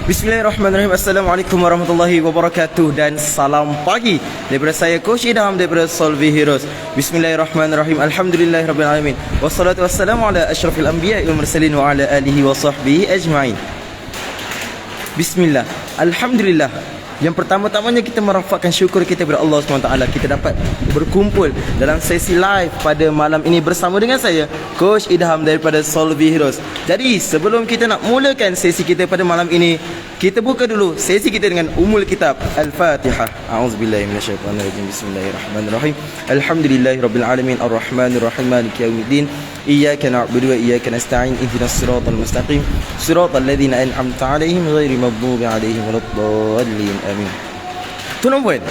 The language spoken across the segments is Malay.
Bismillahirrahmanirrahim. Assalamualaikum warahmatullahi wabarakatuh. Dan salam pagi daripada saya Coach Idham daripada Solvi Heroes. Bismillahirrahmanirrahim. Alhamdulillahirrabbilalamin. Wassalatu wassalamu ala asyrafil anbiya'i wal mursalin wa ala alihi wa sahbihi ajma'in. Bismillah. Alhamdulillah. Yang pertama-tamanya kita merafakkan syukur kita kepada Allah SWT. Kita dapat berkumpul dalam sesi live pada malam ini bersama dengan saya Coach Idham daripada Solvi Heroes. Jadi sebelum kita nak mulakan sesi kita pada malam ini, kita buka dulu sesi kita dengan Ummul Kitab Al-Fatihah. A'udzubillahi minasyaitonirrajim. Bismillahirrahmanirrahim. Alhamdulillahirabbil alamin arrahmanirrahim maliki yaumiddin. Iyyaka na'budu wa iyyaka nasta'in. Ihdinas siratal mustaqim. Siratal ladzina an'amta 'alaihim ghairil maghdubi 'alaihim waladdallin. Amin. Tuan puan,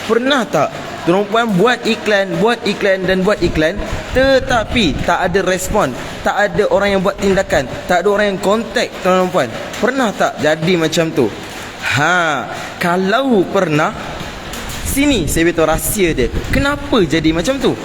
pernah tak tuan puan buat iklan dan buat iklan, tetapi tak ada respon, tak ada orang yang buat tindakan, tak ada orang yang kontak tuan puan? Pernah tak jadi macam tu? Kalau pernah, sini saya beritahu rahsia dia. Kenapa jadi macam tu?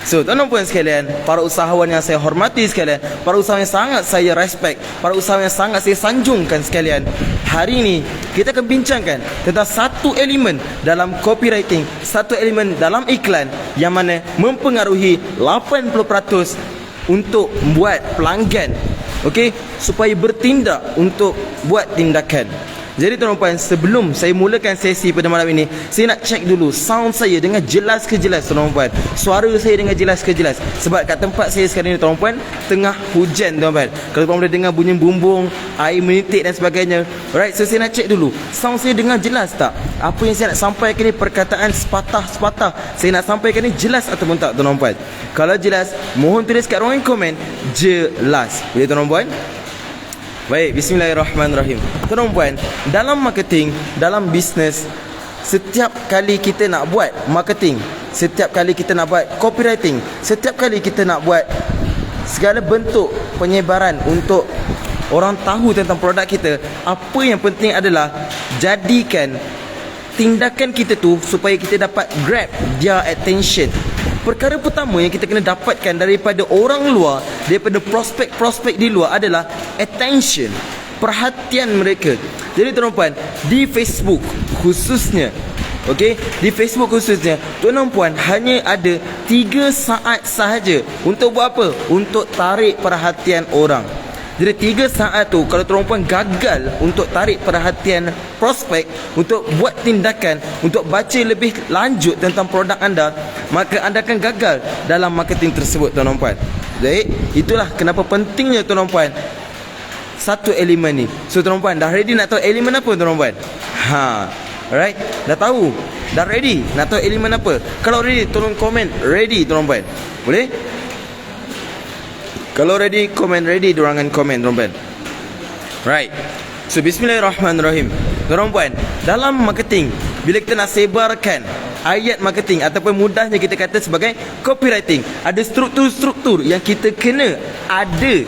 So, tuan-tuan puan sekalian, para usahawan yang saya hormati sekalian, para usahawan yang sangat saya respect, para usahawan yang sangat saya sanjungkan sekalian, hari ini kita akan bincangkan tentang satu elemen dalam copywriting, satu elemen dalam iklan yang mana mempengaruhi 80% untuk membuat pelanggan, okey, supaya bertindak untuk buat tindakan. Jadi tuan-tuan, sebelum saya mulakan sesi pada malam ini, saya nak check dulu sound saya dengan jelas ke jelas tuan-tuan. Suara saya dengan jelas ke jelas. Sebab kat tempat saya sekarang ni tuan-tuan, tengah hujan tuan-tuan. Kalau tuan-tuan boleh dengar bunyi bumbung, air menitik dan sebagainya. Alright, so saya nak check dulu sound saya dengar jelas tak? Apa yang saya nak sampaikan ni perkataan sepatah-sepatah saya nak sampaikan ni jelas ataupun tak tuan-tuan? Kalau jelas, mohon tulis kat ruangan komen jelas. Boleh tuan-tuan? Baik, bismillahirrahmanirrahim. Tuan-tuan, dalam marketing, dalam bisnes, setiap kali kita nak buat marketing, setiap kali kita nak buat copywriting, setiap kali kita nak buat segala bentuk penyebaran untuk orang tahu tentang produk kita, apa yang penting adalah jadikan tindakan kita tu supaya kita dapat grab their attention. Perkara pertama yang kita kena dapatkan daripada orang luar, daripada prospek-prospek di luar adalah attention, perhatian mereka. Jadi tuan-tuan, di Facebook khususnya, okey, di Facebook khususnya, tuan-tuan hanya ada 3 saat sahaja untuk buat apa? Untuk tarik perhatian orang. Jadi 3 saat tu, kalau tuan-puan gagal untuk tarik perhatian prospek, untuk buat tindakan, untuk baca lebih lanjut tentang produk anda, maka anda akan gagal dalam marketing tersebut tuan-puan. Jadi itulah kenapa pentingnya tuan-puan satu elemen ni. So tuan-puan dah ready nak tahu elemen apa tuan-puan? Alright, dah tahu? Dah ready nak tahu elemen apa? Kalau ready, tolong komen ready tuan-puan. Boleh? Kalau ready, komen ready di ruangan komen tuan-puan. Right. So bismillahirrahmanirrahim. Tuan-puan, dalam marketing, bila kita nak sebarkan ayat marketing ataupun mudahnya kita kata sebagai copywriting, ada struktur-struktur yang kita kena ada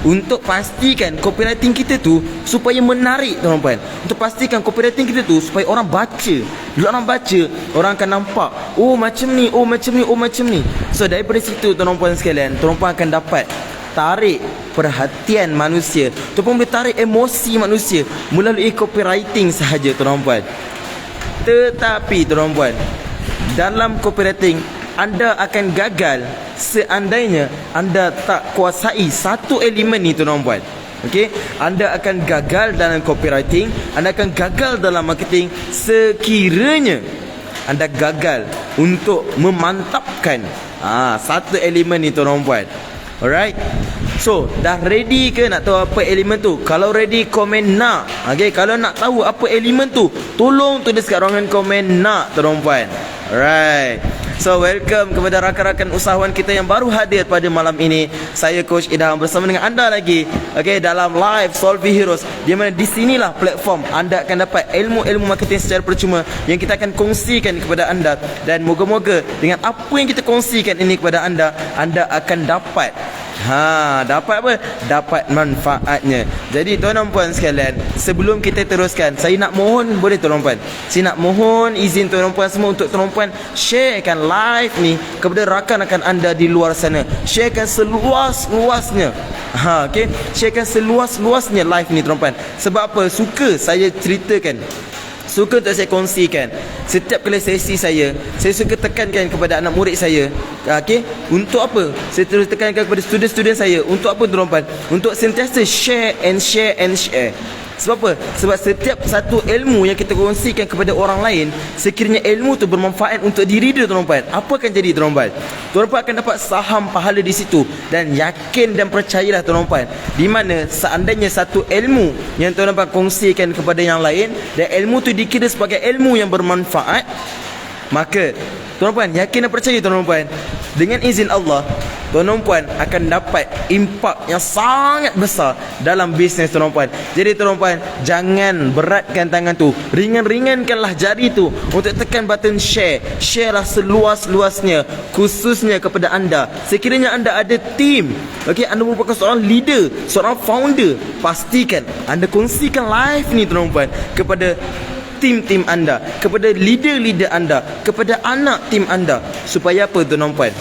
untuk pastikan copywriting kita tu supaya menarik tuan-puan. Untuk pastikan copywriting kita tu supaya orang baca. Bila orang baca, orang akan nampak, oh macam ni, oh macam ni, oh macam ni. So daripada situ tuan-puan sekalian, tuan-puan akan dapat tarik perhatian manusia, tuan-puan boleh tarik emosi manusia melalui copywriting sahaja tuan-puan. Tetapi tuan-puan, dalam copywriting anda akan gagal seandainya anda tak kuasai satu elemen ni tuan-puan. Okey, anda akan gagal dalam copywriting, anda akan gagal dalam marketing sekiranya anda gagal untuk memantapkan satu elemen ni tuan-puan. Alright. So, dah ready ke nak tahu apa elemen tu? Kalau ready, komen nak. Okay, kalau nak tahu apa elemen tu, tolong tulis kat ruangan komen nak tuan-puan. Alright. So, welcome kepada rakan-rakan usahawan kita yang baru hadir pada malam ini. Saya Coach Idham bersama dengan anda lagi, okay, dalam live Solvi Heroes, di mana di sinilah platform anda akan dapat ilmu-ilmu marketing secara percuma yang kita akan kongsikan kepada anda. Dan moga-moga dengan apa yang kita kongsikan ini kepada anda, anda akan dapat Dapat apa? Dapat manfaatnya. Jadi tuan-tuan puan sekalian, sebelum kita teruskan, saya nak mohon, boleh tuan-tuan puan, saya nak mohon izin tuan-tuan puan semua untuk tuan-tuan puan sharekan live ni kepada rakan-rakan anda di luar sana. Sharekan seluas-luasnya. Okey, sharekan seluas-luasnya live ni tuan-tuan puan. Sebab apa? Suka saya ceritakan, suka untuk saya kongsikan. Setiap kali sesi saya suka tekankan kepada anak murid saya. Okey, untuk apa? Saya terus tekankan kepada student-student saya. Untuk apa tuan-tuan? Untuk sentiasa share and share and share. Sebab apa? Sebab setiap satu ilmu yang kita kongsikan kepada orang lain, sekiranya ilmu tu bermanfaat untuk diri dia tuan-tuan, apa akan jadi tuan-tuan? Tuan-tuan akan dapat saham pahala di situ. Dan yakin dan percayalah tuan-tuan, di mana seandainya satu ilmu yang tuan-tuan kongsikan kepada yang lain dan ilmu tu dikira sebagai ilmu yang bermanfaat, maka tuan-tuan yakin dan percaya tuan-tuan, dengan izin Allah, tuan-tuan akan dapat impak yang sangat besar dalam bisnes tuan-tuan. Jadi tuan-tuan, jangan beratkan tangan tu, ringan-ringankanlah jari tu untuk tekan button share. Share lah seluas-luasnya, khususnya kepada anda. Sekiranya anda ada team, okey, anda merupakan seorang leader, seorang founder, pastikan anda kongsikan live ni tuan-tuan kepada tim anda, kepada leader-leader anda, kepada anak tim anda. Supaya apa tuan-tuan?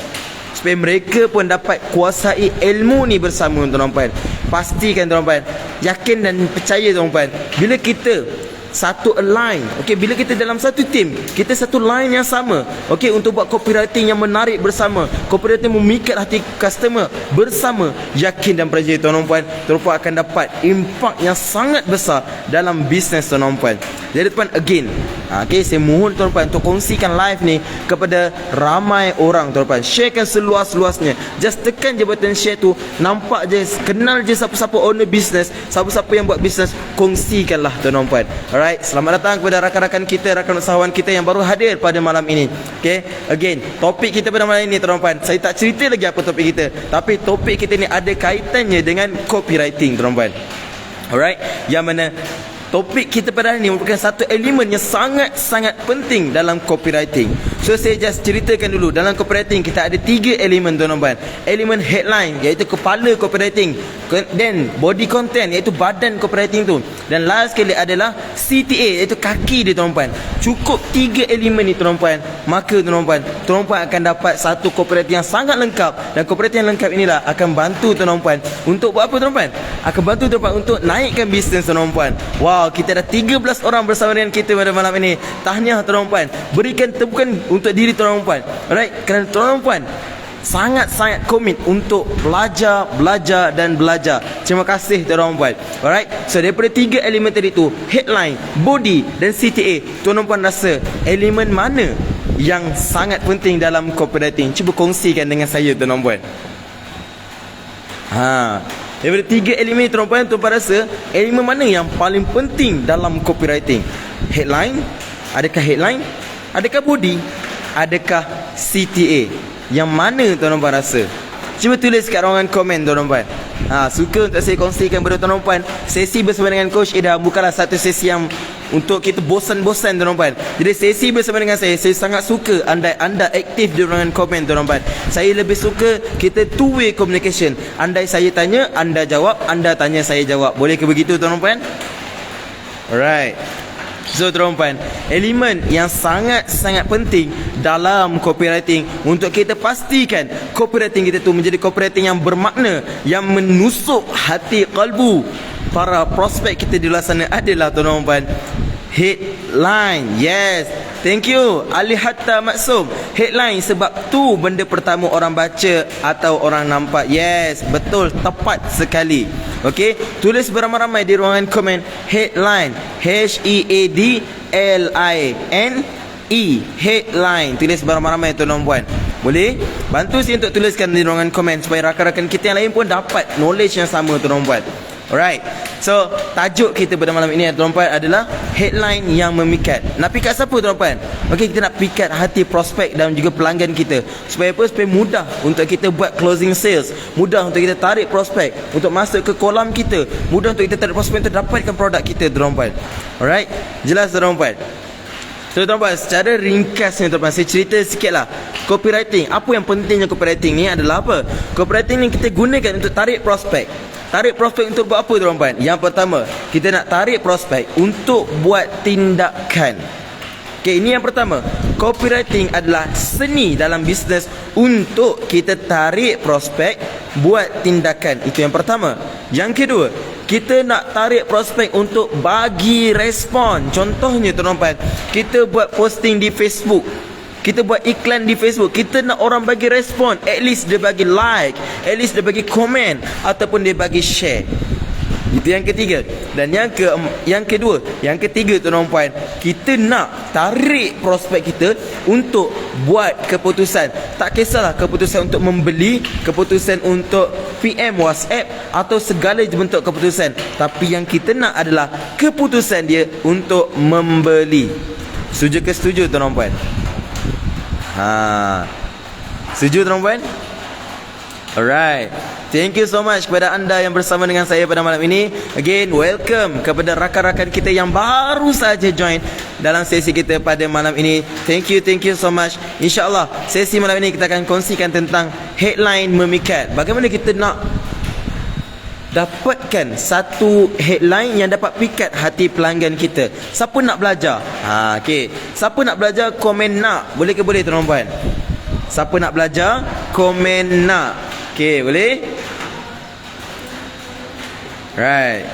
Supaya mereka pun dapat kuasai ilmu ni bersama tuan-tuan. Pastikan tuan-tuan, yakin dan percaya tuan-tuan, bila kita satu align, okey, bila kita dalam satu team, kita satu line yang sama, okey, untuk buat copywriting yang menarik bersama, copywriting memikat hati customer bersama, yakin dan percaya tuan-tuan, tuan-tuan akan dapat impak yang sangat besar dalam bisnes tuan-tuan. Jadi tuan, again, okey, saya mohon tuan-tuan untuk kongsikan live ni kepada ramai orang tuan-tuan. Sharekan seluas-luasnya. Just tekan je button share tu, nampak je, kenal je siapa-siapa owner bisnes, siapa-siapa yang buat bisnes, kongsikanlah tuan-tuan. Alright, selamat datang kepada rakan-rakan kita, rakan usahawan kita yang baru hadir pada malam ini. Okay, again, topik kita pada malam ini tuan-tuan, saya tak cerita lagi apa topik kita, tapi topik kita ni ada kaitannya dengan copywriting tuan-tuan. Alright, yang mana topik kita pada hari ini merupakan satu elemen yang sangat-sangat penting dalam copywriting. So saya just ceritakan dulu, dalam copywriting kita ada 3 elemen tuan-tuan. Elemen headline, iaitu kepala copywriting, then body content, iaitu badan copywriting tu, dan last sekali adalah CTA, iaitu kaki dia tuan-tuan. Cukup 3 elemen ni tuan-tuan, maka tuan-tuan akan dapat satu copywriting yang sangat lengkap. Dan copywriting yang lengkap inilah akan bantu tuan-tuan untuk buat apa tuan-tuan? Akan bantu tuan-tuan untuk naikkan bisnes tuan-tuan. Wow, kita ada 13 orang bersama dengan kita pada malam ini. Tahniah tuan-tuan. Berikan tepukan untuk diri tuan-tuan. Alright, kerana tuan-tuan sangat-sangat komit untuk belajar dan belajar. Terima kasih tuan-tuan. Alright, so daripada 3 elemen tadi tu, headline, body dan CTA, tuan-tuan rasa elemen mana yang sangat penting dalam copywriting? Cuba kongsikan dengan saya tuan-tuan. Daripada 3 elemen tuan-tuan, tuan-tuan rasa elemen mana yang paling penting dalam copywriting? Headline? Adakah headline? Adakah body? Adakah CTA? Yang mana tuan-tuan rasa? Cuba tulis kat ruangan komen tuan-tuan. Suka untuk saya kongsikan kepada tuan-tuan. Sesi bersama dengan Coach Ida bukanlah satu sesi yang untuk kita bosan-bosan tuan-tuan. Jadi sesi bersama dengan saya sangat suka anda aktif di ruangan komen tuan-tuan. Saya lebih suka kita two way communication. Andai saya tanya, anda jawab, anda tanya, saya jawab. Boleh ke begitu tuan-tuan? Alright. So tuan-tuan, elemen yang sangat-sangat penting dalam copywriting untuk kita pastikan copywriting kita tu menjadi copywriting yang bermakna, yang menusuk hati kalbu para prospek kita di luar sana adalah tuan-tuan, headline. Yes, thank you Ali Hatta Maksum. Headline, sebab tu benda pertama orang baca atau orang nampak. Yes, betul, tepat sekali. Okey, tulis beramai-ramai di ruangan komen headline, HEADLINE, headline. Tulis beramai-ramai tuan-tuan. Boleh? Bantu saya untuk tuliskan di ruangan komen supaya rakan-rakan kita yang lain pun dapat knowledge yang sama tuan-tuan. Alright, so tajuk kita pada malam ini tuan-tuan adalah headline yang memikat. Nak pikat siapa tuan-tuan? Okey, kita nak pikat hati prospek dan juga pelanggan kita. Supaya apa? Supaya mudah untuk kita buat closing sales, mudah untuk kita tarik prospek untuk masuk ke kolam kita, mudah untuk kita tarik prospek untuk dapatkan produk kita tuan-tuan. Alright, jelas tuan-tuan? So tuan-tuan, secara ringkasnya tuan-tuan, saya cerita sikit lah. Copywriting, apa yang pentingnya copywriting ni adalah apa? Copywriting ni kita gunakan untuk tarik prospek. Tarik prospek untuk buat apa tuan-tuan? Yang pertama, kita nak tarik prospek untuk buat tindakan. Okay, ini yang pertama. Copywriting adalah seni dalam bisnes untuk kita tarik prospek buat tindakan. Itu yang pertama. Yang kedua, kita nak tarik prospek untuk bagi respon. Contohnya tuan-tuan, kita buat posting di Facebook, kita buat iklan di Facebook, kita nak orang bagi respon. At least dia bagi like, at least dia bagi komen, ataupun dia bagi share. Itu yang ketiga. Dan yang kedua, yang ketiga tuan-tuan, kita nak tarik prospek kita untuk buat keputusan. Tak kisahlah keputusan untuk membeli, keputusan untuk PM WhatsApp atau segala bentuk keputusan, tapi yang kita nak adalah keputusan dia untuk membeli. Setuju ke setuju tuan-tuan? Setuju tuan-tuan? Alright. Thank you so much kepada anda yang bersama dengan saya pada malam ini. Again, welcome kepada rakan-rakan kita yang baru saja join dalam sesi kita pada malam ini. Thank you so much. InsyaAllah, sesi malam ini kita akan kongsikan tentang headline memikat. Bagaimana kita nak dapatkan satu headline yang dapat pikat hati pelanggan kita. Siapa nak belajar? Okay. Siapa nak belajar, komen nak. Boleh ke boleh tuan-tuan? Siapa nak belajar, komen nak. Okay, boleh? Right.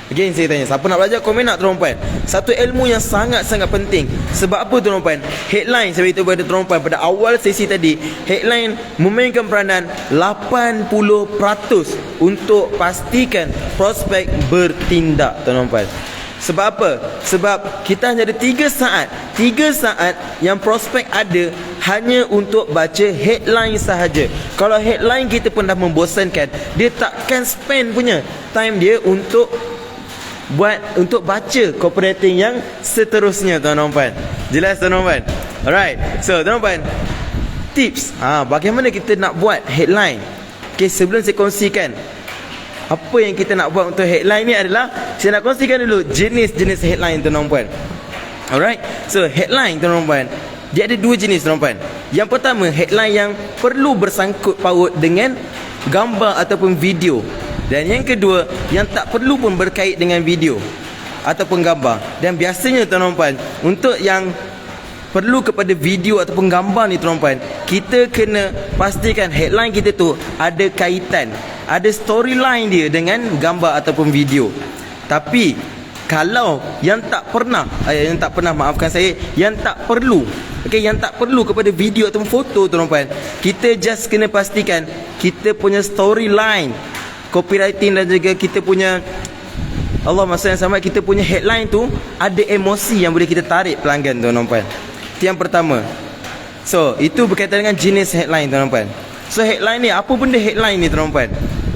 Again saya tanya, siapa nak belajar, komen nak tuan-tuan. Satu ilmu yang sangat-sangat penting. Sebab apa tuan-tuan? Headline, saya beritahu kepada tuan-tuan pada awal sesi tadi, headline memainkan peranan 80% untuk pastikan prospek bertindak tuan-tuan. Sebab apa? Sebab kita hanya ada 3 saat. 3 saat yang prospek ada hanya untuk baca headline sahaja. Kalau headline kita pun dah membosankan, dia takkan spend punya time dia untuk baca copywriting yang seterusnya tuan-tuan. Jelas tuan-tuan? Alright. So tuan-tuan, tips bagaimana kita nak buat headline. Okay, sebelum saya kongsikan apa yang kita nak buat untuk headline ni adalah, saya nak kongsikan dulu jenis-jenis headline tuan-tuan. Alright. So headline tuan-tuan, dia ada 2 jenis tuan-tuan. Yang pertama, headline yang perlu bersangkut paut dengan gambar ataupun video. Dan yang kedua, yang tak perlu pun berkait dengan video ataupun gambar. Dan biasanya tuan-tuan, untuk yang perlu kepada video ataupun gambar ni tuan-tuan, kita kena pastikan headline kita tu ada kaitan, ada storyline dia dengan gambar ataupun video. Tapi kalau yang tak pernah yang tak perlu, okey, yang tak perlu kepada video ataupun foto tuan-tuan, kita just kena pastikan kita punya storyline, copywriting dan juga kita punya kita punya headline tu ada emosi yang boleh kita tarik pelanggan tuan-tuan. Itu yang pertama. So itu berkaitan dengan jenis headline tuan-tuan. So headline ni, apa benda headline ni tuan-tuan?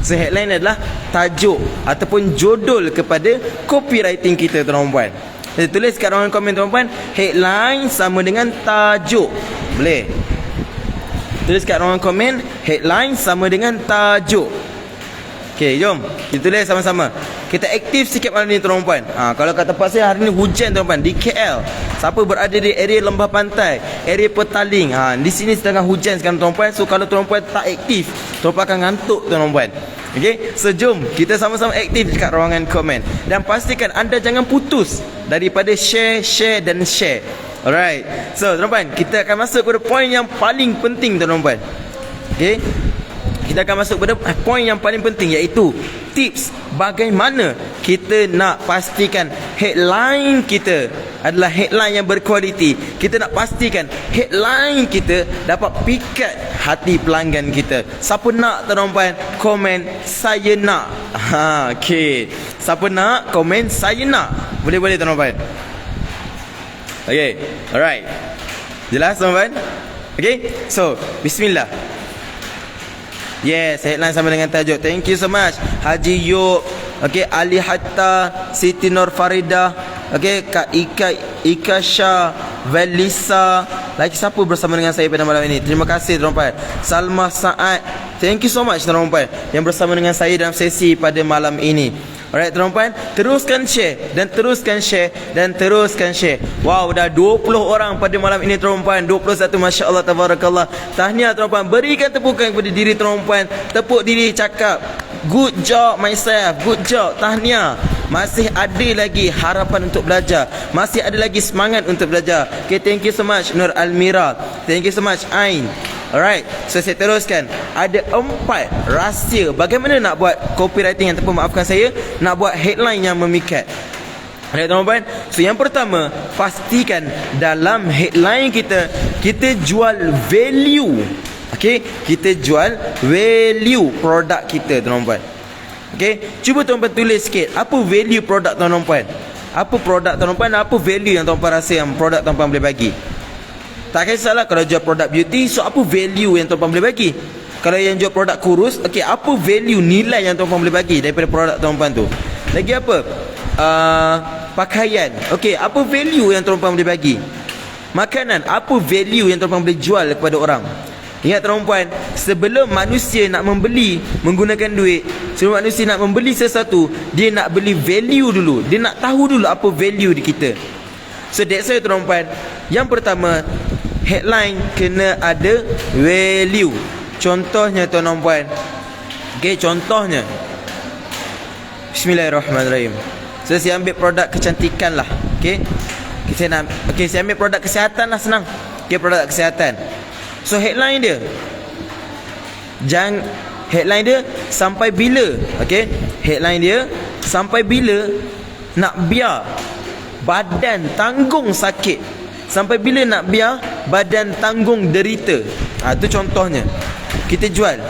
So headline adalah tajuk ataupun judul kepada copywriting kita tuan-tuan. Jadi tulis kat ruangan komen tuan-tuan, headline sama dengan tajuk. Boleh? Tulis kat ruangan komen, headline sama dengan tajuk. Okey, jom kita tulis sama-sama. Kita aktif sikit malam ni tuan-tuan. Kalau kat tempat saya hari ni hujan tuan-tuan di KL. Siapa berada di area lembah pantai, area Petaling, di sini sedang hujan sekarang tuan-tuan. So kalau tuan-tuan tak aktif, tuan-tuan akan ngantuk tuan-tuan. Okey, so jom kita sama-sama aktif dekat ruangan komen. Dan pastikan anda jangan putus daripada share dan share. Alright. So tuan-tuan, kita akan masuk pada poin yang paling penting tuan-tuan. Okey, kita akan masuk pada poin yang paling penting, iaitu tips bagaimana kita nak pastikan headline kita adalah headline yang berkualiti. Kita nak pastikan headline kita dapat pikat hati pelanggan kita. Siapa nak tuan-tuan, komen saya nak. Okey. Siapa nak, komen saya nak. Boleh tuan-tuan. Okey. Alright. Jelas tuan-tuan? Okey. So, bismillah. Yes, headline sama dengan tajuk. Thank you so much Haji Yop, okay, Ali Hatta, Siti Nur Farida, okay, Kak Ika Shah, Velisa. Lagi siapa bersama dengan saya pada malam ini? Terima kasih tuan-tuan. Salma Saad, thank you so much tuan-tuan yang bersama dengan saya dalam sesi pada malam ini. Alright tuan-puan, teruskan share dan teruskan share dan teruskan share. Wow, dah 20 orang pada malam ini tuan-puan. 21, masya-Allah, tabarakallah. Tahniah tuan-puan. Berikan tepukan kepada diri tuan-puan. Tepuk diri, cakap good job myself, good job, tahniah. Masih ada lagi harapan untuk belajar, masih ada lagi semangat untuk belajar. Okay, thank you so much Nur Almira, thank you so much Ain. Alright, so saya teruskan. Ada 4 rahsia bagaimana nak buat copywriting yang tepat, maafkan saya, nak buat headline yang memikat. Alright tuan-tuan, so yang pertama, pastikan dalam headline kita, kita jual value. Okay, kita jual value produk kita tuan-tuan. Okay, cuba tuan-tuan tulis sikit, apa value produk tuan-tuan? Apa produk tuan-tuan, apa value yang tuan-tuan rasa yang produk tuan-tuan boleh bagi? Tak kisahlah kalau jual produk beauty, so apa value yang tuan-tuan boleh bagi? Kalau yang jual produk kurus, okay, apa value, nilai yang tuan-tuan boleh bagi daripada produk tuan-tuan tu? Lagi apa? Pakaian, okay, apa value yang tuan-tuan boleh bagi? Makanan, apa value yang tuan-tuan boleh jual kepada orang? Ingat tuan-tuan, sebelum manusia nak membeli menggunakan duit, sebelum manusia nak membeli sesuatu, dia nak beli value dulu. Dia nak tahu dulu apa value di kita. So that's why tuan-tuan, yang pertama, headline kena ada value. Contohnya tuan-tuan, okay, contohnya, Bismillahirrahmanirrahim. So saya ambil produk kecantikan lah, okay, saya ambil produk kesihatan lah, senang. Okay, produk kesihatan. So headline dia, headline dia sampai bila, okay, headline dia sampai bila nak biar badan tanggung sakit, sampai bila nak biar badan tanggung derita. Itu contohnya. Kita jual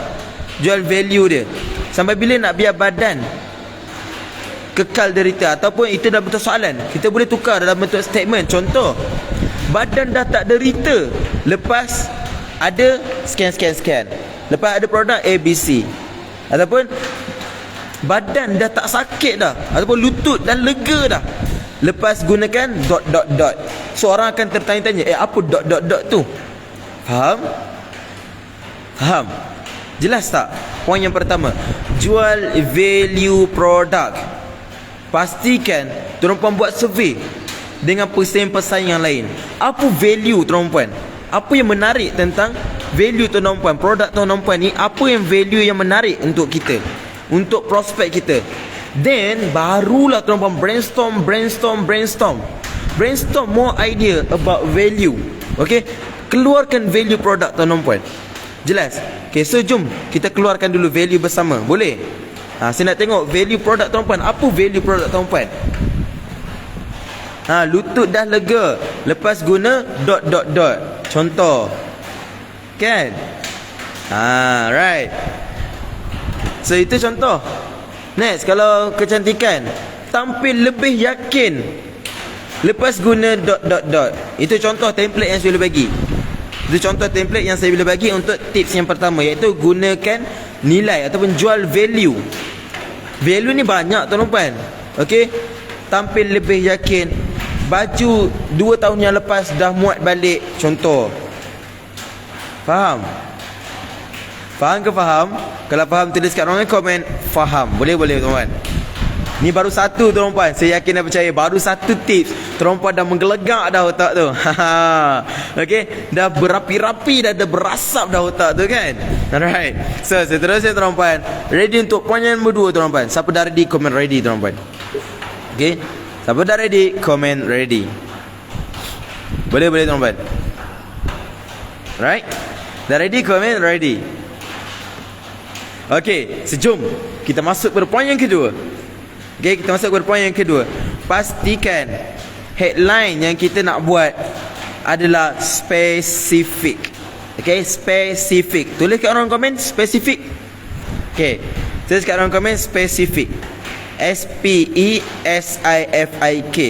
value dia. Sampai bila nak biar badan kekal derita, ataupun itu dah bentuk soalan, kita boleh tukar dalam bentuk statement. Contoh, badan dah tak derita lepas ada scan, lepas ada produk ABC, ataupun badan dah tak sakit dah, ataupun lutut dah lega dah lepas gunakan ... So orang akan tertanya-tanya, apa ... tu? Faham? Jelas tak? Poin yang pertama, jual value product. Pastikan tuan-puan buat survey dengan pesaing-pesaing yang lain. Apa value tuan-puan? Apa yang menarik tentang value tuan-puan, produk tuan-puan ni? Apa yang value yang menarik untuk kita, untuk prospek kita? Then barulah tuan-puan brainstorm more idea about value. Okay, keluarkan value produk tuan-puan. Jelas? Okay, so jom kita keluarkan dulu value bersama. Boleh? Saya nak tengok value produk tuan-puan. Apa value produk tuan-puan? Lutut dah lega lepas guna ... Contoh, kan? Right. So itu contoh. Next, kalau kecantikan, tampil lebih yakin lepas guna ... Itu contoh template yang saya boleh bagi. Itu contoh template yang saya boleh bagi untuk tips yang pertama, iaitu gunakan nilai ataupun jual value. Value ni banyak tuan-tuan. Okey, tampil lebih yakin, baju 2 tahun yang lepas dah muat balik, contoh. Faham? Faham ke faham? Kalau faham, tulis kat ruangan komen faham. Boleh tuan-tuan. Ni baru satu tuan-puan, saya yakin dan percaya, baru satu tips, tuan-puan dah menggelegak dah otak tu. Okey, dah berapi-rapi, dah berasap dah otak tu, kan? Alright. So seterusnya tuan-puan, ready untuk poin yang nombor 2 tuan-puan. Siapa dah ready, komen ready tuan-puan. Okey, siapa dah ready, komen ready. Boleh tuan-puan. Right? Dah ready, komen ready. Okey, sejom kita masuk pada poin yang kedua. Okay, kita masuk kepada poin yang kedua. Pastikan headline yang kita nak buat adalah spesifik. Okay, spesifik. Tulis kat orang komen spesifik. Okay, tulis kat orang komen spesifik. SPESIFIK,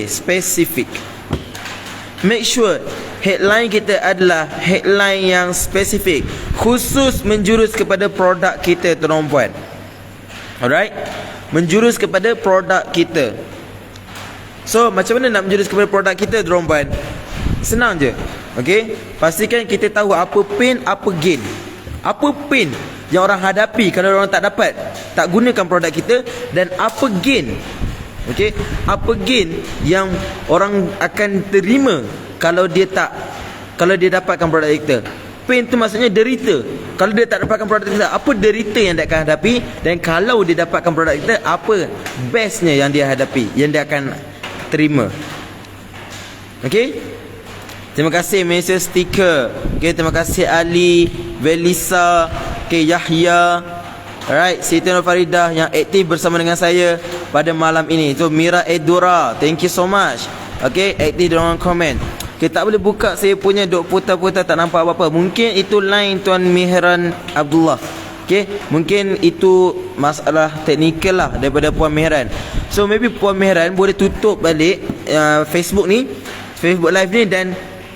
spesifik. Make sure headline kita adalah headline yang spesifik, khusus menjurus kepada produk kita tuan-puan. Alright, menjurus kepada produk kita. So macam mana nak menjurus kepada produk kita tuan-puan? Senang je. Okay, pastikan kita tahu apa pain, apa gain. Apa pain yang orang hadapi kalau orang tak gunakan produk kita, dan apa gain Okey, apa gain yang orang akan terima kalau dia dapatkan produk kita? Pain tu maksudnya derita. Kalau dia tak dapatkan produk kita, apa derita yang dia akan hadapi? Dan kalau dia dapatkan produk kita, apa bestnya yang dia hadapi, yang dia akan terima? Okey, terima kasih Mr. Sticker. Okey, terima kasih Ali, Velisa, okey, Yahya. Alright, Siti Nur Faridah yang aktif bersama dengan saya pada malam ini. So Mira Edora, thank you so much. Okay, aktif dengan komen. Okay, tak boleh buka saya punya duk putar-putar, tak nampak apa-apa. Mungkin itu line Tuan Mihran Abdullah. Okay, mungkin itu masalah teknikal lah daripada Puan Mihran. So maybe Puan Mihran boleh tutup balik Facebook ni, Facebook live ni, dan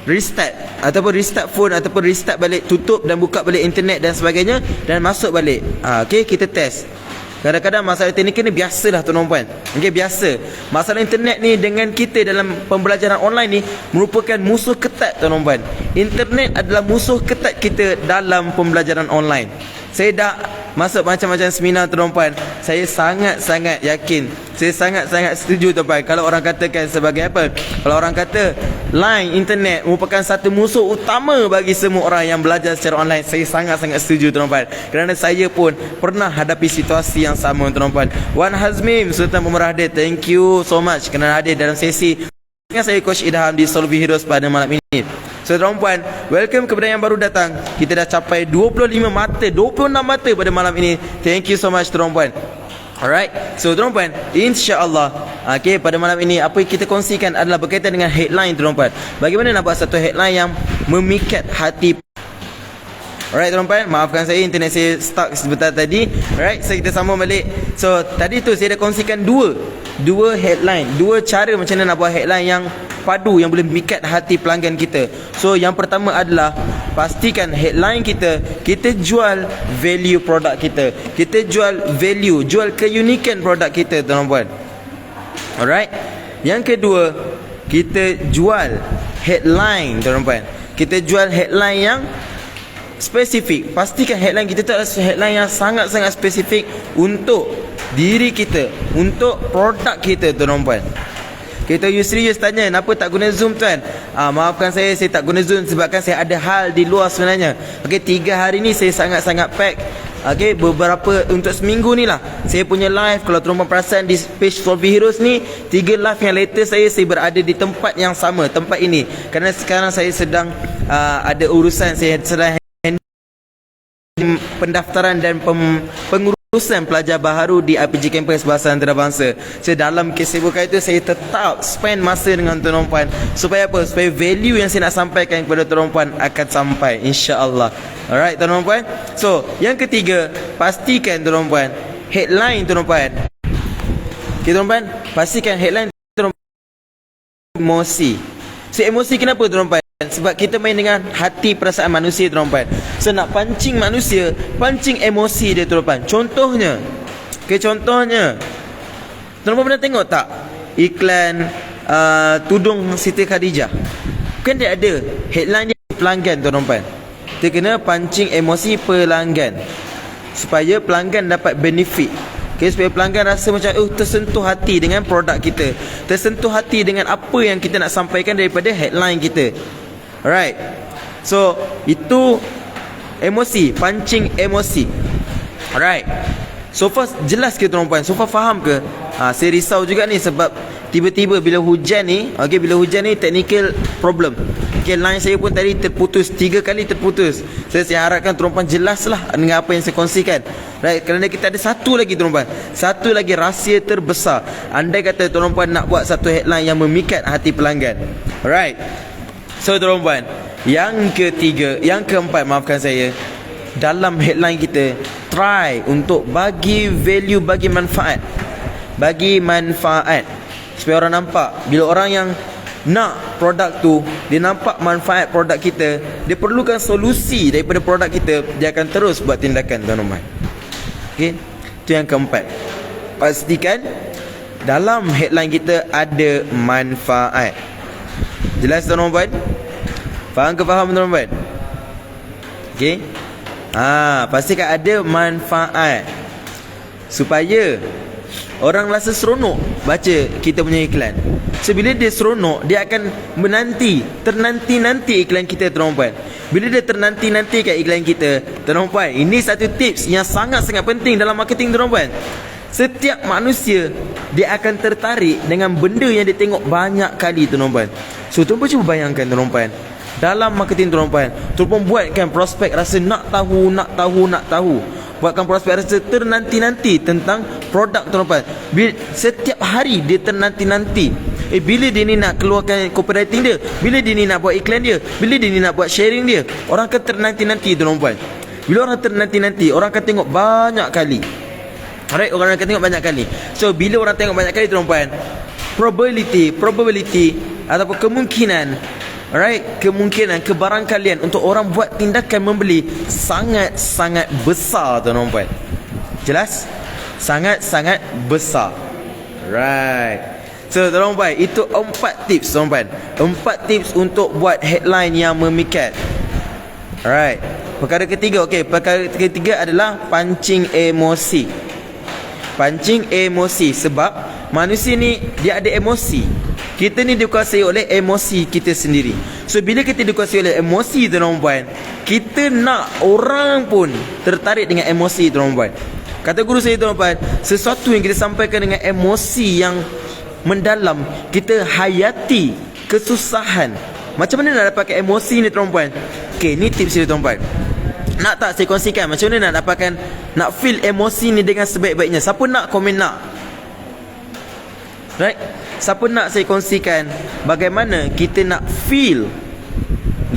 restart ataupun restart phone ataupun restart balik, tutup dan buka balik internet dan sebagainya dan masuk balik. Okey, kita test. Kadang-kadang masalah teknikal ni biasalah tuan-tuan. Okey, biasa. Masalah internet ni dengan kita dalam pembelajaran online ni merupakan musuh ketat tuan-tuan. Internet adalah musuh ketat kita dalam pembelajaran online. Saya dah masuk macam-macam seminar tuan-tuan. Saya sangat-sangat yakin, saya sangat-sangat setuju tuan-tuan. Kalau orang katakan sebagai apa? Kalau orang kata line internet merupakan satu musuh utama bagi semua orang yang belajar secara online, saya sangat-sangat setuju tuan-tuan. Kerana saya pun pernah hadapi situasi yang sama tuan-tuan. Wan Hazmim Sultan Pemerah Hadir, thank you so much kerana hadir dalam sesi dengan saya Coach Idham di Solvi Heroes pada malam ini. So tuan-tuan, welcome kepada yang baru datang. Kita dah capai 26 mata pada malam ini. Thank you so much tuan-tuan. Alright, so tuan-tuan, insya-Allah, okay, pada malam ini apa yang kita kongsikan adalah berkaitan dengan headline tuan-tuan. Bagaimana nak buat satu headline yang memikat hati. Alright tuan-tuan, maafkan saya internet saya stuck sebentar tadi. Alright, so kita sambung balik. So tadi tu saya dah kongsikan dua headline, dua cara macam mana nak buat headline yang padu, yang boleh memikat hati pelanggan kita. So yang pertama adalah pastikan headline kita jual value produk kita. Kita jual value, jual keunikan produk kita tuan-tuan. Alright. Yang kedua, kita jual headline tuan-tuan. Kita jual headline yang spesifik. Pastikan headline kita tu adalah headline yang sangat-sangat spesifik untuk diri kita, untuk produk kita tuan-tuan. Kita serius tanya, kenapa tak guna Zoom tuan? Maafkan saya tak guna Zoom sebabkan saya ada hal di luar sebenarnya. Okey, 3 hari ni saya sangat-sangat pack. Okey, beberapa untuk seminggu ni lah saya punya live. Kalau tuan-tuan perasan di page Solvi Heroes ni, 3 live yang latest saya berada di tempat yang sama, tempat ini. Kerana sekarang saya sedang ada urusan, saya sedang pendaftaran dan pengurusan pelajar baharu di RPG Campus Bahasa Antarabangsa. So dalam kesibukan itu saya tetap spend masa dengan tuan-tuan supaya apa? Supaya value yang saya nak sampaikan kepada tuan-tuan akan sampai, insya-Allah. Alright tuan-tuan. So yang ketiga, pastikan tuan-tuan headline tuan-tuan. Okay tuan-tuan, pastikan headline tuan-tuan emosi. So emosi kenapa tuan-tuan? Sebab kita main dengan hati perasaan manusia tuan-tuan. So nak pancing manusia, pancing emosi dia tuan-tuan. Contohnya, contohnya tuan-tuan pernah tengok tak iklan tudung Siti Khadijah? Kan dia ada headline dia pelanggan tuan-tuan. Dia kena pancing emosi pelanggan supaya pelanggan dapat benefit. Okay, supaya pelanggan rasa macam tersentuh hati dengan produk kita, tersentuh hati dengan apa yang kita nak sampaikan daripada headline kita. Alright. So itu emosi, pancing emosi. Alright. So far jelas ke tuan-tuan? So far faham ke? Saya risau juga ni sebab tiba-tiba bila hujan ni, okey, bila hujan ni technical problem. Okey, line saya pun tadi terputus 3 kali terputus. Saya harapkan tuan-tuan jelaslah dengan apa yang saya kongsikan. Right, kerana kita ada satu lagi tuan-tuan, satu lagi rahsia terbesar. Andai kata tuan-tuan nak buat satu headline yang memikat hati pelanggan. Alright. So tuan-tuan, yang ketiga, yang keempat, maafkan saya, dalam headline kita try untuk bagi value, bagi manfaat. Bagi manfaat supaya orang nampak, bila orang yang nak produk tu, dia nampak manfaat produk kita, dia perlukan solusi daripada produk kita, dia akan terus buat tindakan tuan-tuan. Okey, itu yang keempat. Pastikan dalam headline kita ada manfaat. Jelas tuan-tuan? Faham ke faham tuan-tuan? Okey. Pastikan ada manfaat supaya orang rasa seronok baca kita punya iklan. So bila dia seronok, dia akan ternanti-nanti iklan kita, tuan puan. Bila dia ternanti-nantikan iklan kita, tuan puan, ini satu tips yang sangat-sangat penting dalam marketing, tuan puan. Setiap manusia dia akan tertarik dengan benda yang dia tengok banyak kali, tuan puan. So tuan puan cuba bayangkan, tuan puan, dalam marketing, tuan puan buatkan prospek rasa nak tahu. Buatkan prospek rasa ternanti-nanti tentang produk, tuan puan. Setiap hari dia ternanti-nanti. Bila dia ni nak keluarkan copywriting dia, bila dia ni nak buat iklan dia, bila dia ni nak buat sharing dia, orang akan ternanti-nanti, tuan puan. Bila orang ternanti-nanti, orang akan tengok banyak kali. Alright, orang akan tengok banyak kali. So bila orang tengok banyak kali, tuan puan, probability ataupun kemungkinan, alright, kemungkinan kebarangkalian untuk orang buat tindakan membeli sangat-sangat besar, tuan puan. Jelas? Sangat-sangat besar. Right. So tuan puan, itu 4 tips, tuan puan. 4 tips untuk buat headline yang memikat. Alright. Perkara ketiga, perkara ketiga adalah pancing emosi. Pancing emosi, sebab manusia ni dia ada emosi. Kita ni dikuasai oleh emosi kita sendiri. So bila kita dikuasai oleh emosi, tuan puan, kita nak orang pun tertarik dengan emosi, tuan puan. Kata guru saya, tuan puan, sesuatu yang kita sampaikan dengan emosi yang mendalam, kita hayati kesusahan. Macam mana nak dapatkan emosi ni, tuan puan? Ni tips dia, tuan puan. Nak tak saya kongsikan macam mana nak dapatkan, nak feel emosi ni dengan sebaik-baiknya? Siapa nak komen nak? Right? Siapa nak saya kongsikan bagaimana kita nak feel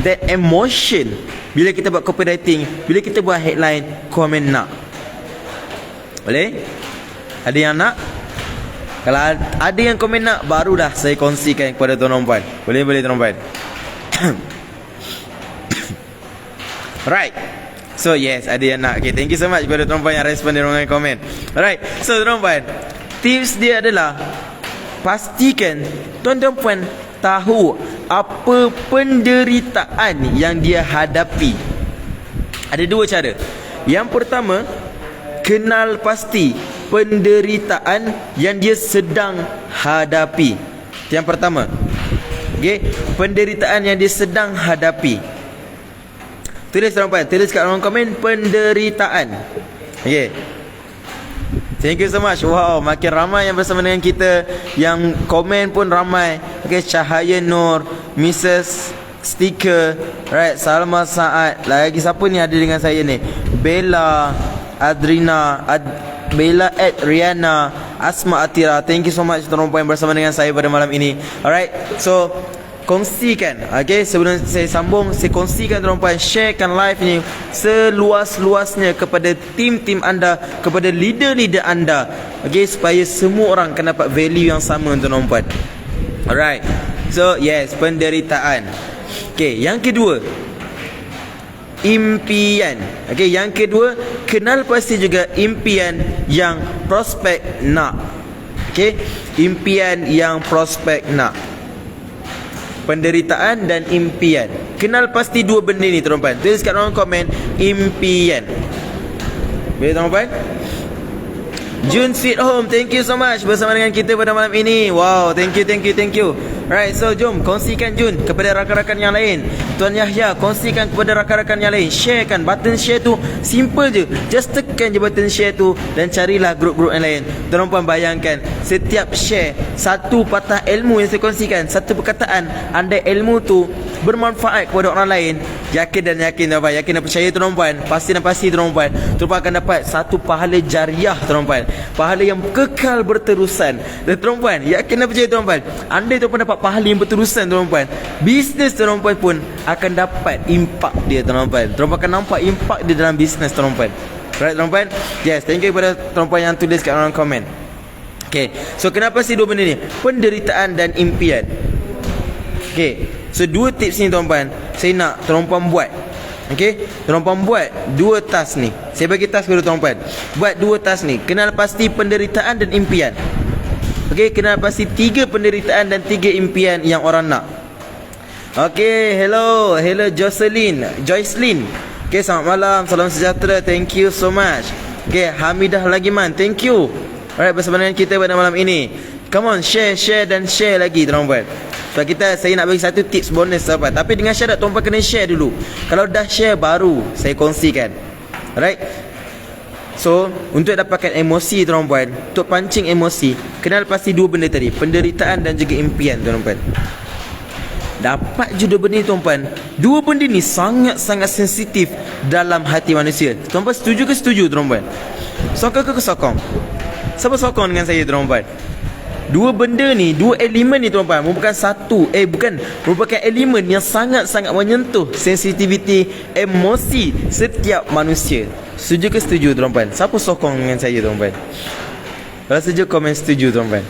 that emotion bila kita buat copywriting, bila kita buat headline? Komen nak? Boleh? Ada yang nak? Kalau ada yang komen nak, baru dah saya kongsikan kepada tuan puan. Boleh tuan puan. Right. So yes, ada yang nak. Thank you so much kepada tuan puan yang respon di ruangan komen. Alright. So tuan puan, tips dia adalah pastikan tuan puan tahu apa penderitaan yang dia hadapi. Ada 2 cara. Yang pertama, kenal pasti penderitaan yang dia sedang hadapi. Yang pertama, penderitaan yang dia sedang hadapi. Tulis, tuan puan, tulis kat ruang komen penderitaan. Thank you so much. Wow, makin ramai yang bersama dengan kita. Yang komen pun ramai. Cahaya Nur, Mrs. Sticker, right, Salma Saad. Lagi siapa ni ada dengan saya ni? Bella, Adrina, Bella, Riana, Asma Atira. Thank you so much tuan puan bersama dengan saya pada malam ini. Alright, so kongsikan, sebelum saya sambung, saya kongsikan tuan puan, sharekan live ni seluas-luasnya kepada tim-tim anda, kepada leader-leader anda, supaya semua orang akan dapat value yang sama, tuan puan. Alright, so yes, penderitaan. Yang kedua, impian. Yang kedua, kenal pasti juga impian yang prospek nak. Impian yang prospek nak. Penderitaan dan impian. Kenal pasti 2 benda ni, tuan puan. Tulis kat ruang komen impian. Boleh, tuan puan? June Sweet Home, thank you so much bersama dengan kita pada malam ini. Wow, thank you. Right, so jom kongsikan Jun kepada rakan-rakan yang lain. Tuan Yahya, kongsikan kepada rakan-rakan yang lain. Sharekan, button share tu simple je. Just tekan je button share tu dan carilah grup-grup yang lain. Tuan puan bayangkan, setiap share satu patah ilmu yang saya kongsikan, satu perkataan, andai ilmu tu bermanfaat kepada orang lain, yakin dan percaya tuan puan, pasti tuan puan akan dapat satu pahala jariah, tuan puan, pahala yang kekal berterusan. Dan tuan puan, yakin dan percaya tuan puan, andai tuan puan dapat pahala yang berterusan, tuan puan, bisnes tuan puan pun akan dapat impak dia, tuan puan akan nampak impak dia dalam bisnes, tuan puan. Right, tuan puan? Yes, thank you kepada tuan puan yang tulis kat dalam komen. So kenapa sih 2 benda ni? Penderitaan dan impian. So 2 tips ni, tuan puan, saya nak tuan puan buat. Tuan puan buat 2 task ni. Saya bagi task kepada tuan puan. Buat 2 task ni. Kenal pasti penderitaan dan impian. Kenal pasti 3 penderitaan dan 3 impian yang orang nak. Hello Jocelyn. Selamat malam, salam sejahtera. Thank you so much. Hamidah Lagiman, thank you. Alright, bersama dengan kita pada malam ini. Come on, share dan share lagi tuan-tuan. Sebab saya nak bagi satu tips bonus sahabat. Tapi dengan syarat tuan-tuan kena share dulu. Kalau dah share baru saya kongsikan. Alright. So, untuk dapatkan emosi tuan-tuan, untuk pancing emosi, kena lepasi dua benda tadi, penderitaan dan juga impian tuan-tuan. Dapat je dua benda ni tuan-tuan. Dua benda ni sangat-sangat sensitif dalam hati manusia. Tuan-tuan setuju ke setuju tuan-tuan? Sokong ke sokong? Siapa sokong dengan saya tuan-tuan? Dua benda ni, dua elemen ni tuan-tuan, merupakan merupakan elemen yang sangat-sangat menyentuh sensitiviti emosi setiap manusia. Setuju ke setuju tuan-tuan? Siapa sokong dengan saya tuan-tuan? Kalau setuju komen setuju tuan-tuan.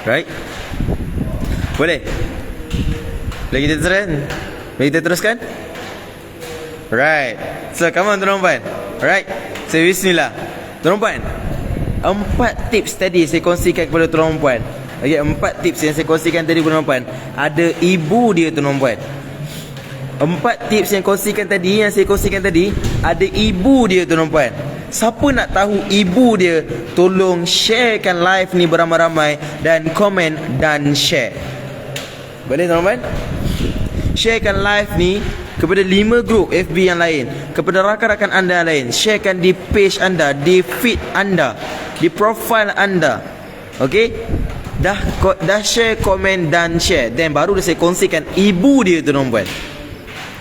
Right? Boleh? Boleh kita teruskan? Right. So come on tuan-tuan. Right. So bismillah. Tuan-tuan, 4 tips tadi saya kongsikan kepada tuan-tuan. Okay, 4 tips yang saya kongsikan tadi kepada tuan-tuan. Ada ibu dia tuan-tuan. 4 tips yang saya kongsikan tadi, ada ibu dia tuan-tuan. Siapa nak tahu ibu dia, tolong sharekan live ni beramai-ramai dan komen dan share. Boleh tuan-tuan? Sharekan live ni kepada 5 grup FB yang lain, kepada rakan-rakan anda yang lain. Sharekan di page anda, di feed anda, di profile anda. Okey? Dah share, komen dan share. Dan baru saya kongsikan ibu dia tuan-tuan.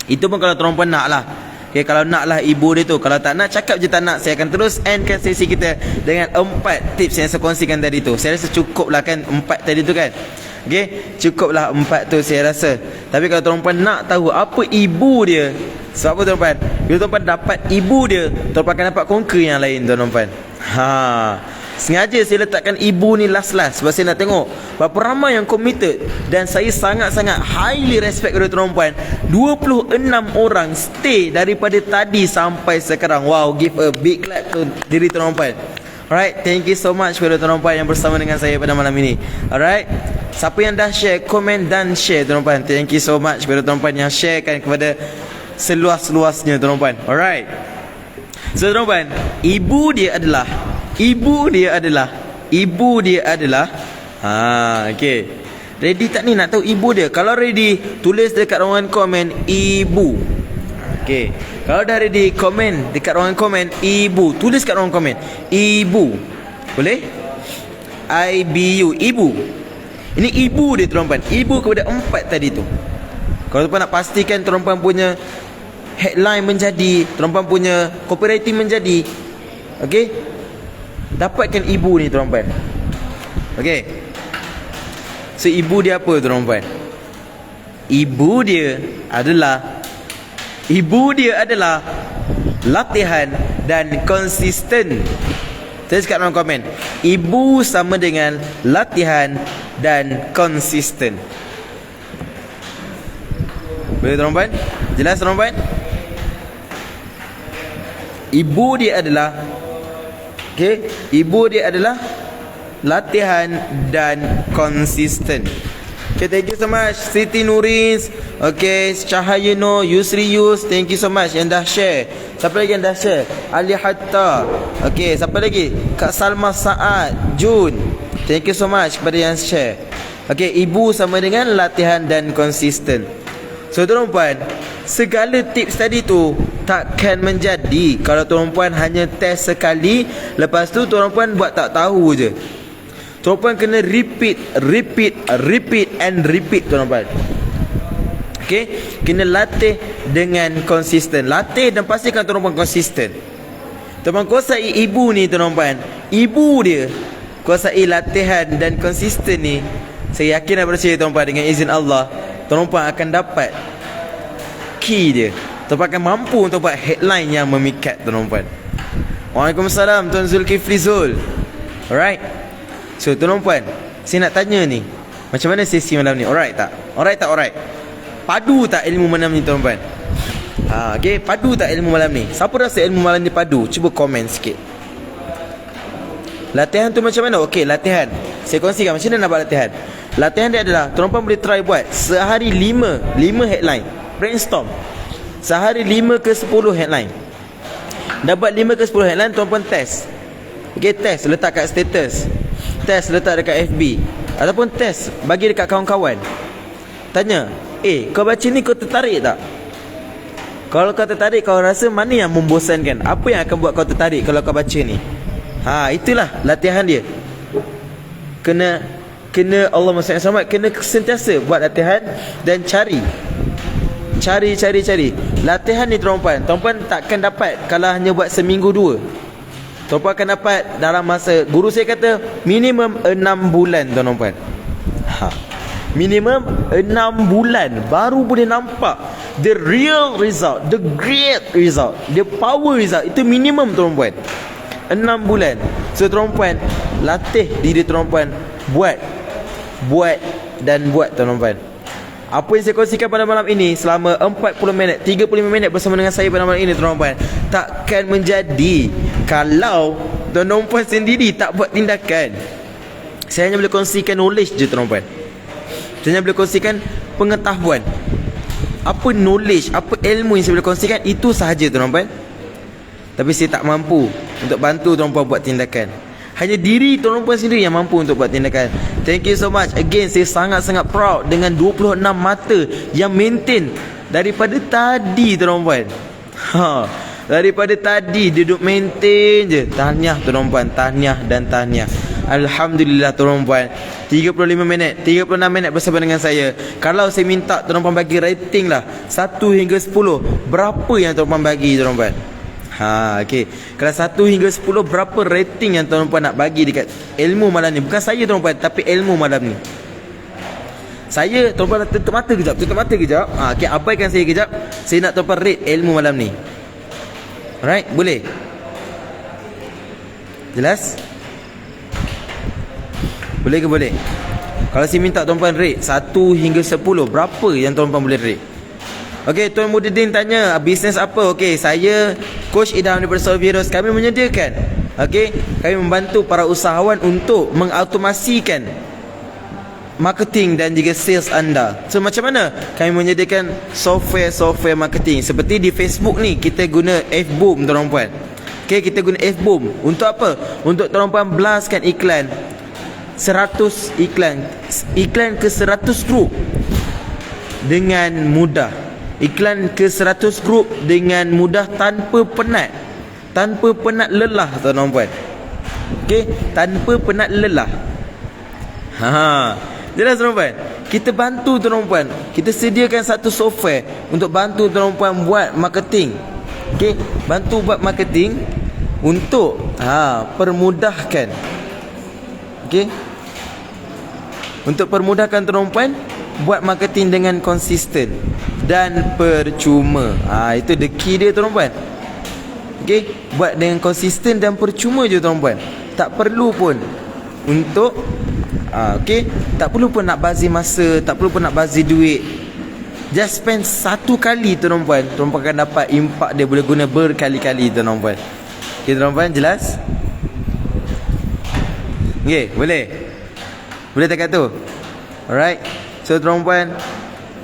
Itu pun kalau tuan-tuan nak lah. Okay, kalau nak lah ibu dia tu. Kalau tak nak, cakap je tak nak. Saya akan terus endkan sesi kita dengan 4 tips yang saya kongsikan tadi tu. Saya rasa cukup lah kan 4 tadi tu kan. Okay, cukup lah 4 tu saya rasa. Tapi kalau tuan-tuan nak tahu apa ibu dia, sebab apa tuan-tuan? Bila tuan-tuan dapat ibu dia, tuan-tuan akan dapat conquer yang lain tuan-tuan. Sengaja saya letakkan ibu ni last-last sebab saya nak tengok berapa ramai yang committed. Dan saya sangat-sangat highly respect kepada tuan-tuan. 26 orang stay daripada tadi sampai sekarang. Wow, give a big clap to diri tuan-tuan. Alright, thank you so much kepada tuan-tuan yang bersama dengan saya pada malam ini. Alright, siapa yang dah share, komen dan share tuan-tuan. Thank you so much kepada tuan-tuan yang sharekan kepada seluas-luasnya tuan-tuan. Alright. So tuan-tuan, ibu dia adalah okay. Ready tak ni nak tahu ibu dia? Kalau ready, tulis dekat ruangan komen ibu. Okay. Kalau dah ready, komen dekat ruangan komen ibu. Tulis kat ruangan komen ibu. Boleh? IBU, ibu. Ini ibu dia tuan-tuan. Ibu kepada 4 tadi tu. Kalau tuan-tuan nak pastikan tuan-tuan punya headline menjadi, tuan-tuan punya copywriting menjadi, okay, dapatkan ibu ni tuan-tuan. Okay. So ibu dia apa tuan-tuan? Ibu dia adalah latihan dan konsisten. Tulis kat dalam komen. Ibu sama dengan latihan dan konsisten. Boleh tuan-tuan? Jelas tuan-tuan? Ibu dia adalah, okay, ibu dia adalah latihan dan konsisten. Okay, thank you so much Siti Nurins, okay, Cahaya Nur, Yusri Yus, thank you so much yang dah share. Siapa lagi yang dah share? Ali Hatta, okay, siapa lagi? Kak Salma Saad, Jun, thank you so much kepada yang share. Okay, ibu sama dengan latihan dan konsisten. So tuan-tuan, segala tips tadi tu takkan menjadi kalau tuan-tuan hanya test sekali, lepas tu tuan-tuan buat tak tahu je. Tuan-tuan kena repeat and repeat tuan-tuan. Okay, kena latih dengan konsisten. Latih dan pastikan tuan-tuan konsisten. Tuan-tuan kuasai ibu ni tuan-tuan. Ibu dia kuasai latihan dan konsisten ni. Saya yakin dan percaya tuan-tuan, dengan izin Allah, tuan-tuan akan dapat key dia. Tuan-tuan akan mampu untuk buat headline yang memikat tuan-tuan. Waalaikumsalam Tuan Zulkifli Zul. Alright. So tuan-tuan, saya nak tanya ni, macam mana sesi malam ni? Alright tak? Alright. Padu tak ilmu malam ni tuan-tuan? Okay, padu tak ilmu malam ni? Siapa rasa ilmu malam ni padu? Cuba komen sikit. Latihan tu macam mana? Okay, latihan. Saya kongsikan macam mana nak buat latihan. Latihan dia adalah, tuan-tuan boleh try buat sehari 5 headline. Brainstorm. Sehari 5 ke 10 headline. Dapat 5 ke 10 headline, tuan-tuan test. Okay, test letak kat status, test letak dekat FB, ataupun test bagi dekat kawan-kawan. Tanya, kau baca ni kau tertarik tak? Kalau kau tertarik, kau rasa mana yang membosankan? Apa yang akan buat kau tertarik kalau kau baca ni? Itulah latihan dia. Kena Allahumma salli alaihi wasallam, kena sentiasa buat latihan dan cari. Latihan ni tuan-puan takkan dapat kalau hanya buat seminggu 2. Tuan-puan akan dapat dalam masa, guru saya kata minimum 6 bulan tuan-puan. Minimum 6 bulan baru boleh nampak the real result, the great result, the power result. Itu minimum tuan-puan, 6 bulan. So tuan-puan, latih diri tuan-puan, buat tuan-puan. Apa yang saya kongsikan pada malam ini selama 40 minit, 35 minit bersama dengan saya pada malam ini tuan-puan, takkan menjadi kalau tuan-puan sendiri tak buat tindakan. Saya hanya boleh kongsikan knowledge je tuan-puan. Saya hanya boleh kongsikan pengetahuan. Apa knowledge, apa ilmu yang saya boleh kongsikan, itu sahaja tuan-puan. Tapi saya tak mampu untuk bantu tuan-puan buat tindakan. Hanya diri tuan-puan sendiri yang mampu untuk buat tindakan. Thank you so much. Again, saya sangat-sangat proud dengan 26 mata yang maintain daripada tadi tuan-puan. Daripada tadi duduk maintain je. Tahniah tuan-puan, tahniah dan tahniah. Alhamdulillah tuan-puan. 35 minit, 36 minit bersama dengan saya. Kalau saya minta tuan-puan bagi rating lah 1 hingga 10, berapa yang tuan-puan bagi tuan-puan? Okey. Kalau 1 hingga 10, berapa rating yang tuan-puan nak bagi dekat ilmu malam ni? Bukan saya tuan-puan, tapi ilmu malam ni. Saya, tuan-puan tutup mata kejap. Okey, abaikan saya kejap. Saya nak tuan-puan rate ilmu malam ni. Alright, boleh? Jelas? Boleh ke boleh? Kalau saya minta tuan-puan rate 1 hingga 10, berapa yang tuan-puan boleh rate? Okey, Tuan Muhyiddin tanya, bisnes apa? Okey, saya Coach Idham daripada Solvirus. Kami menyediakan, kami membantu para usahawan untuk mengautomasikan marketing dan juga sales anda. So macam mana? Kami menyediakan software marketing. Seperti di Facebook ni, kita guna F-Boom tuan-puan. Kita guna F-Boom. Untuk apa? Untuk tuan-puan blastkan iklan 100 iklan ke 100 grup dengan mudah. Iklan ke 100 grup dengan mudah, tanpa penat lelah tuan-puan. Tanpa penat lelah. Jelas tuan-puan? Kita bantu tuan-puan. Kita sediakan satu software untuk bantu tuan-puan buat marketing. Bantu buat marketing untuk permudahkan. Untuk permudahkan tuan-puan buat marketing dengan konsisten dan percuma. Itu the key dia tuan-puan. Buat dengan konsisten dan percuma je tuan-puan. Tak perlu pun untuk tak perlu pun nak bazir masa, tak perlu pun nak bazir duit. Just spend satu kali tuan-puan, tuan-puan akan dapat impak dia boleh guna berkali-kali tuan-puan. Tuan-puan, jelas? Boleh? Boleh dekat tu? Alright. So tuan-puan,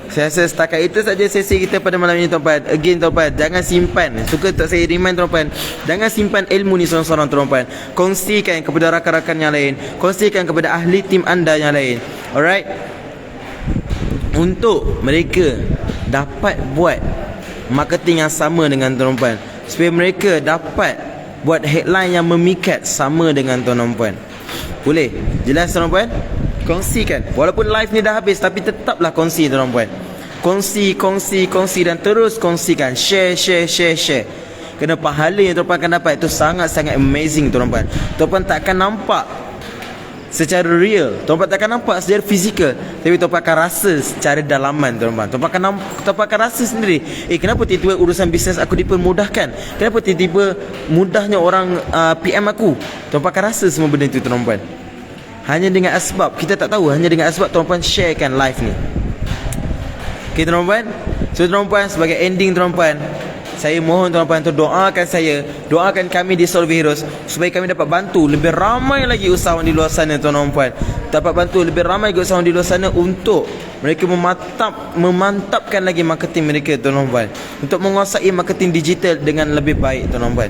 saya rasa setakat itu saja sesi kita pada malam ini tuan-puan. Again tuan-puan, jangan simpan. Suka tak saya remind tuan-puan, jangan simpan ilmu ni seorang-seorang tuan-puan. Kongsikan kepada rakan-rakan yang lain, kongsikan kepada ahli tim anda yang lain. Alright, untuk mereka dapat buat marketing yang sama dengan tuan-puan, supaya mereka dapat buat headline yang memikat sama dengan tuan-puan. Boleh? Jelas tuan-puan? Kongsikan. Walaupun live ni dah habis, tapi tetaplah kongsi tuan-puan. Kongsi dan terus kongsikan. Share. Kerana pahala yang tuan-puan akan dapat itu sangat-sangat amazing tuan-puan. Tuan-puan tak akan nampak secara real, tuan-puan tak akan nampak secara fizikal, tapi tuan-puan akan rasa secara dalaman tuan-puan. Tuan-puan akan rasa sendiri, kenapa tiba-tiba urusan bisnes aku dipermudahkan? Kenapa tiba-tiba mudahnya orang PM aku? Tuan-puan akan rasa semua benda itu tuan-puan. Hanya dengan asbab, kita tak tahu, hanya dengan asbab tuan-puan sharekan live ni. Tuan-puan. So tuan-puan, sebagai ending tuan-puan, saya mohon tuan-puan untuk doakan saya, doakan kami di Solvirus, supaya kami dapat bantu lebih ramai lagi usahawan di luar sana tuan-puan. Dapat bantu lebih ramai lagi usahawan di luar sana untuk mereka memantapkan lagi marketing mereka tuan-puan, untuk menguasai marketing digital dengan lebih baik tuan-puan.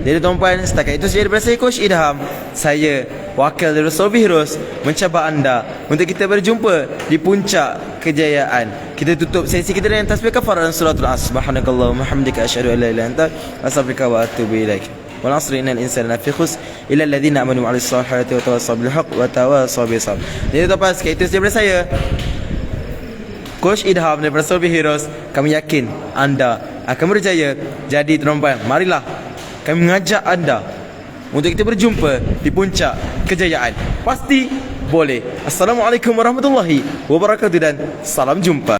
Jadi tuan-puan, setakat itu saja daripada saya Coach Idham. Saya wakil dari Solvi Heroes mencabar anda untuk kita berjumpa di puncak kejayaan. Kita tutup sesi kita dengan tasbih kafarah dan suratul Asr. Subhanakallahumma hamdika asyhadu an la ilaha illa anta astaghfiruka wa atubu ilaik. Wal 'asri innal insana lafi khusr illa alladhina amanu wa 'amilus solihati wa tawassaw bil haqq wa tawassaw bis sabr. Jadi tuan-puan, setakat itu saja daripada saya Coach Idham daripada Solvi Heroes. Kami yakin anda akan berjaya. Jadi tuan-puan, marilah kami mengajak anda untuk kita berjumpa di puncak kejayaan. Pasti boleh. Assalamualaikum warahmatullahi wabarakatuh dan salam jumpa.